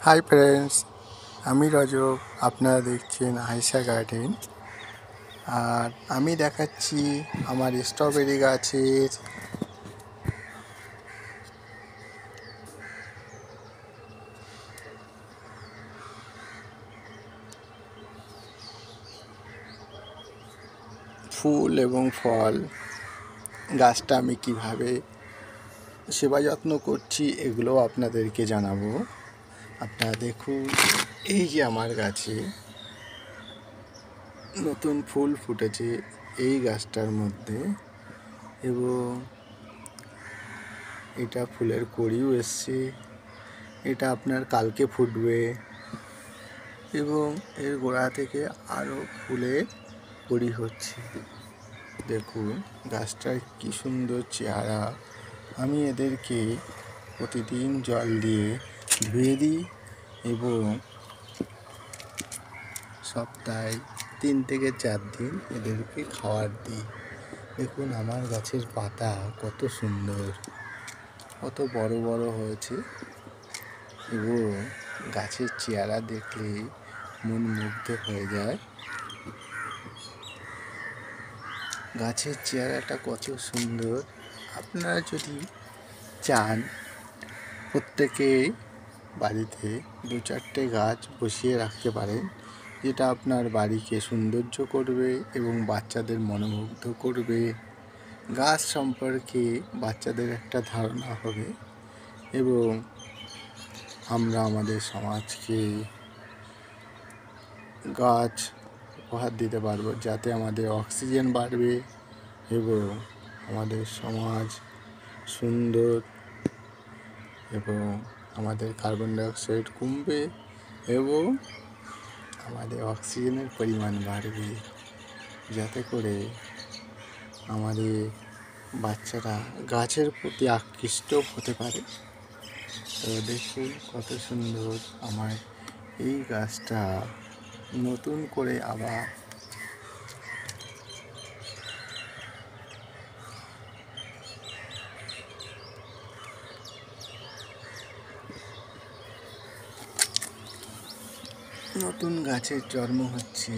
Hi friends, আমি রজব। আপনারা দেখছেন আয়েশা গার্ডেন। আর আমি দেখাচ্ছি আমার স্ট্রবেরি গাছের ফুল এবং ফল। গাছটা আমি কিভাবে সেবা যত্ন করছি এগুলো আপনাদেরকে জানাবো। আপনারা দেখুন, এই যে আমার গাছে নতুন ফুল ফুটেছে এই গাছটার মধ্যে, এবং এটা ফুলের কড়িও এসছে। এটা আপনার কালকে ফুটবে, এবং এর গোড়া থেকে আরও ফুলের কড়ি হচ্ছে। দেখুন গাছটার কি সুন্দর চেহারা। আমি এদেরকে প্রতিদিন জল দিয়ে ধুয়ে দিই এবং সপ্তাহে 3 থেকে 4 দিন এদেরকে খাবার দিই। দেখুন আমার গাছের পাতা কত সুন্দর, কত বড় বড় হয়েছে, এবং গাছের চেহারা দেখলে মন মুগ্ধ হয়ে যায়। গাছের চেহারাটা কত সুন্দর। আপনারা যদি চান, প্রত্যেকেই বাড়িতে 2-4টে গাছ বসিয়ে রাখতে পারেন, যেটা আপনার বাড়িকে সৌন্দর্য করবে এবং বাচ্চাদের মনোমুগ্ধ করবে। গাছ সম্পর্কে বাচ্চাদের একটা ধারণা হবে, এবং আমরা আমাদের সমাজকে গাছ উপহার দিতে পারবো, যাতে আমাদের অক্সিজেন বাড়বে এবং আমাদের সমাজ সুন্দর, এবং আমাদের কার্বন ডাইঅক্সাইড কমবে এবং আমাদের অক্সিজেনের পরিমাণ বাড়বে, যাতে করে আমাদের বাচ্চারা গাছের প্রতি আকৃষ্ট হতে পারে। তো দেখুন কত সুন্দর আমার এই গাছটা নতুন করে আবার নতুন গাছের জন্ম হচ্ছে।